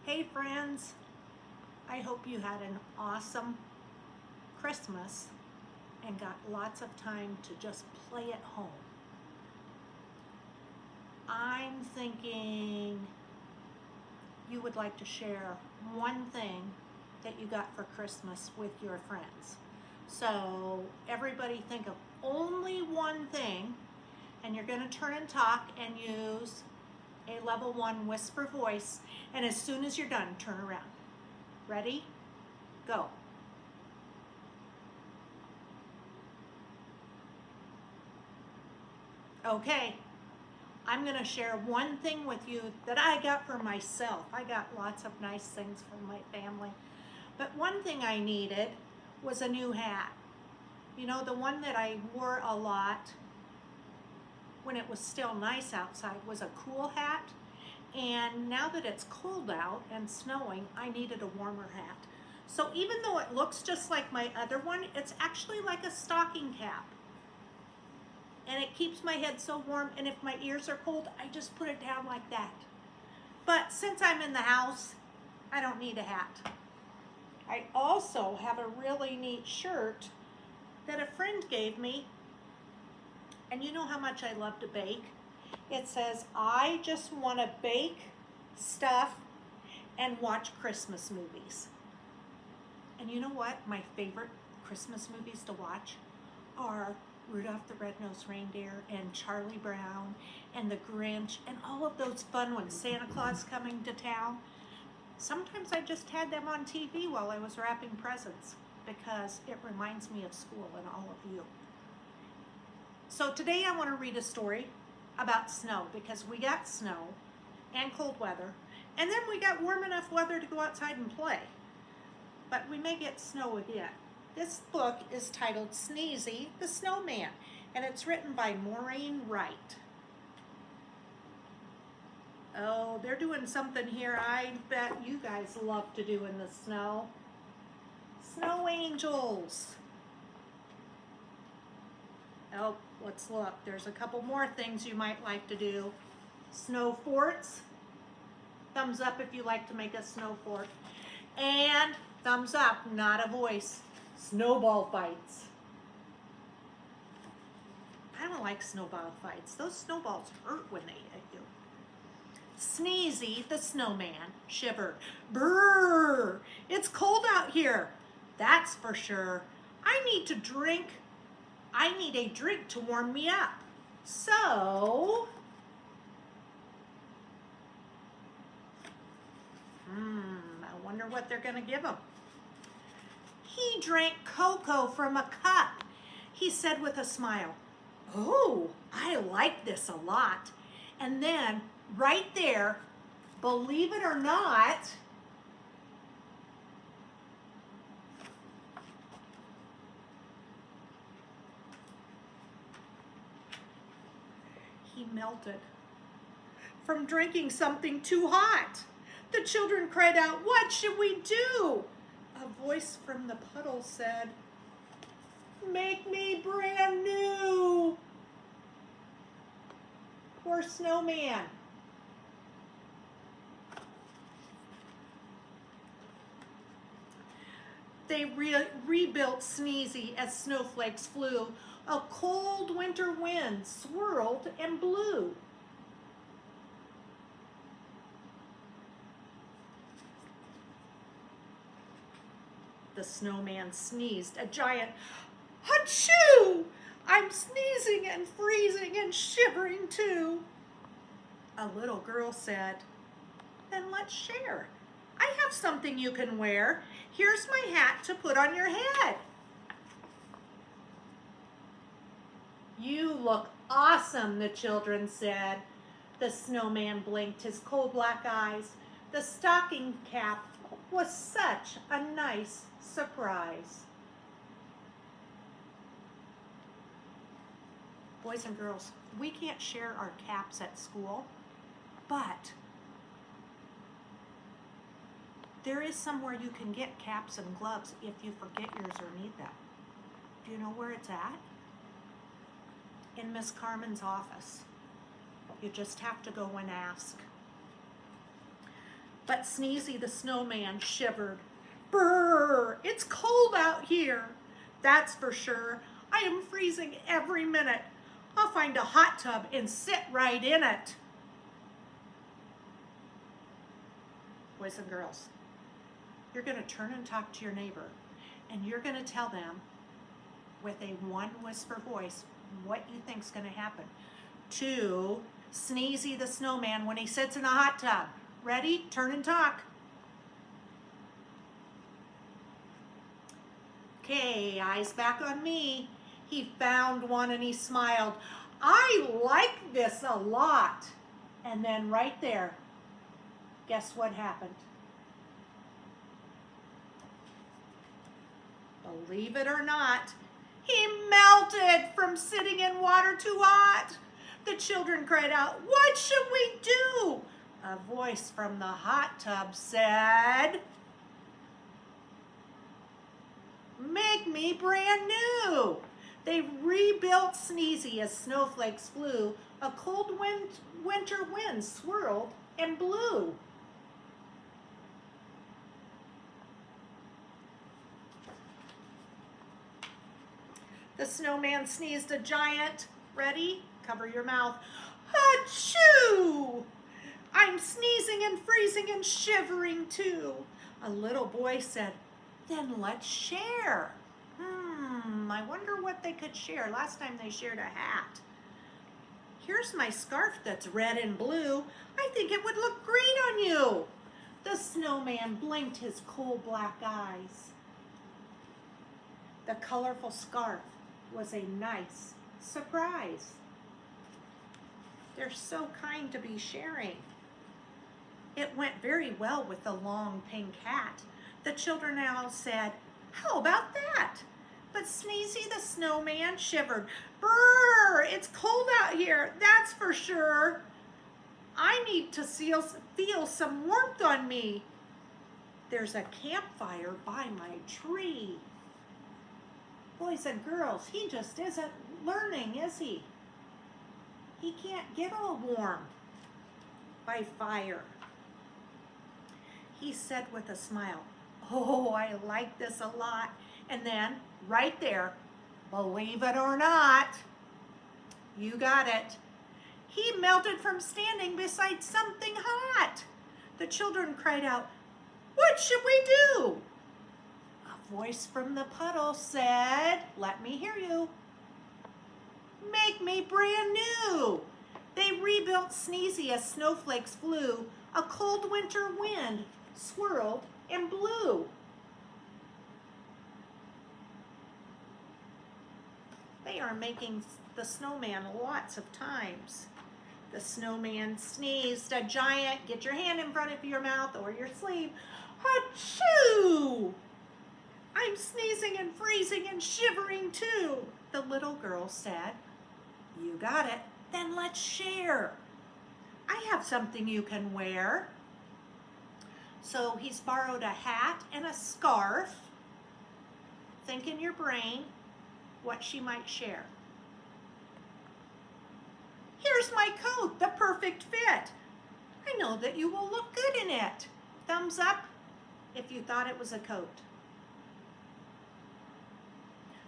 Hey friends, I hope you had an awesome Christmas and got lots of time to just play at home. I'm thinking you would like to share one thing that you got for Christmas with your friends. So everybody think of only one thing, and you're going to turn and talk and use a level 1 whisper voice, and as soon as you're done, turn around. Ready? Go. Okay, I'm going to share one thing with you that I got for myself. I got lots of nice things from my family, but one thing I needed was a new hat. You know, the one that I wore a lot when it was still nice outside was a cool hat. And now that it's cold out and snowing, I needed a warmer hat. So even though it looks just like my other one, it's actually like a stocking cap. And it keeps my head so warm, and if my ears are cold, I just put it down like that. But since I'm in the house, I don't need a hat. I also have a really neat shirt that a friend gave me. And you know how much I love to bake? It says, I just want to bake stuff and watch Christmas movies. And you know what? My favorite Christmas movies to watch are Rudolph the Red-Nosed Reindeer and Charlie Brown and The Grinch and all of those fun ones. Santa Claus Coming to Town. Sometimes I just had them on TV while I was wrapping presents because it reminds me of school and all of you. So today I want to read a story about snow, because we got snow and cold weather, and then we got warm enough weather to go outside and play. But we may get snow again. This book is titled Sneezy, the Snowman, and it's written by Maureen Wright. Oh, they're doing something here I bet you guys love to do in the snow. Snow angels. Oh, let's look. There's a couple more things you might like to do. Snow forts. Thumbs up if you like to make a snow fort. And thumbs up, not a voice. Snowball fights. I don't like snowball fights. Those snowballs hurt when they hit you. Sneezy, the snowman, shivered. Brrr! It's cold out here. That's for sure. I need a drink to warm me up. So, I wonder what they're going to give him. He drank cocoa from a cup, he said with a smile. Oh, I like this a lot. And then, right there, believe it or not, he melted from drinking something too hot. The children cried out, "What should we do?" A voice from the puddle said, "Make me brand new." Poor snowman. They rebuilt Sneezy as snowflakes flew. A cold winter wind swirled and blew. The snowman sneezed, a giant "Achoo! I'm sneezing and freezing and shivering too." A little girl said, "Then let's share. I have something you can wear. Here's my hat to put on your head." "You look awesome," the children said. The snowman blinked his coal black eyes. The stocking cap was such a nice surprise. Boys and girls, we can't share our caps at school, but there is somewhere you can get caps and gloves if you forget yours or need them. Do you know where it's at? In Miss Carmen's office. You just have to go and ask. But Sneezy the snowman shivered. Brrr, it's cold out here. That's for sure. I am freezing every minute. I'll find a hot tub and sit right in it. Boys and girls, you're going to turn and talk to your neighbor, and you're going to tell them with a one whisper voice what you think's going to happen to Sneezy the snowman when he sits in a hot tub. Ready? Turn and talk. Okay, eyes back on me. He found one and he smiled. I like this a lot. And then right there, guess what happened? Believe it or not, he melted from sitting in water too hot. The children cried out, "What should we do?" A voice from the hot tub said, "Make me brand new." They rebuilt Sneezy as snowflakes flew. A cold winter wind swirled and blew. The snowman sneezed a giant. Ready? Cover your mouth. Achoo! I'm sneezing and freezing and shivering too. A little boy said, "Then let's share." I wonder what they could share. Last time they shared a hat. Here's my scarf that's red and blue. I think it would look great on you. The snowman blinked his coal black eyes. The colorful scarf was a nice surprise. They're so kind to be sharing. It went very well with the long pink hat. The children all said, "How about that?" But Sneezy the snowman shivered. Brrr, it's cold out here, that's for sure. I need to feel some warmth on me. There's a campfire by my tree. Boys and girls, he just isn't learning, is he? He can't get all warm by fire. He said with a smile, "Oh, I like this a lot." And then, right there, believe it or not, you got it, he melted from standing beside something hot. The children cried out, "What should we do?" A voice from the puddle said, "Let me hear you." "Make me brand new." They rebuilt Sneezy as snowflakes flew. A cold winter wind swirled and blew. They are making the snowman lots of times. The snowman sneezed a giant. Get your hand in front of your mouth or your sleeve. Achoo! I'm sneezing and freezing and shivering too. The little girl said, "You got it. Then let's share. I have something you can wear." So he's borrowed a hat and a scarf. Think in your brain what she might share. "Here's my coat, the perfect fit. I know that you will look good in it." Thumbs up if you thought it was a coat.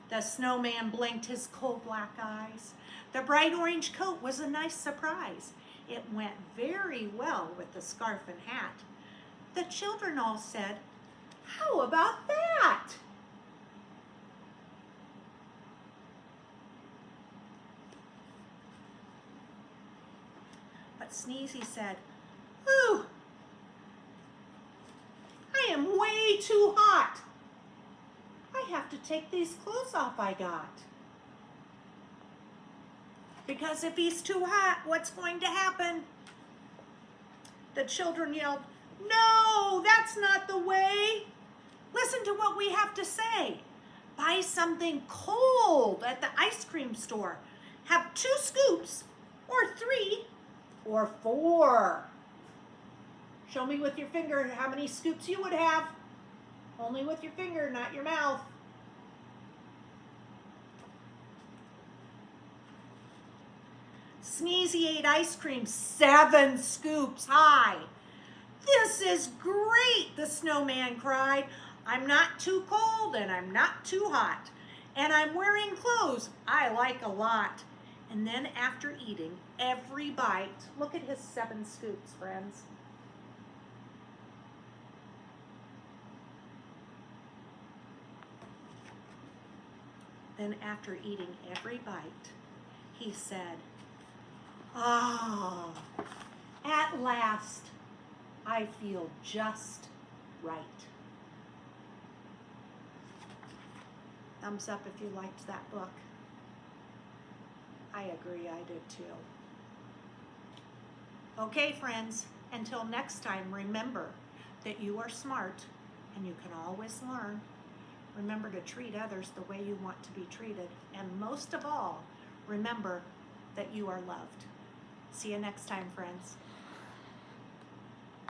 The snowman blinked his coal black eyes. The bright orange coat was a nice surprise. It went very well with the scarf and hat. The children all said, "How about that?" But Sneezy said, "Ooh, I am way too hot. I have to take these clothes off I got." Because if he's too hot, what's going to happen? The children yelled, "No, that's not the way. Listen to what we have to say. Buy something cold at the ice cream store. Have 2 scoops, or 3, or 4. Show me with your finger how many scoops you would have. Only with your finger, not your mouth. Sneezy ate ice cream 7 scoops high. "This is great," the snowman cried. "I'm not too cold and I'm not too hot. And I'm wearing clothes I like a lot." And then after eating every bite, look at his 7 scoops, friends. Then after eating every bite, he said, "Ah, at last I feel just right." Thumbs up if you liked that book. I agree, I did too. Okay, friends, until next time, remember that you are smart and you can always learn. Remember to treat others the way you want to be treated. And most of all, remember that you are loved. See you next time, friends.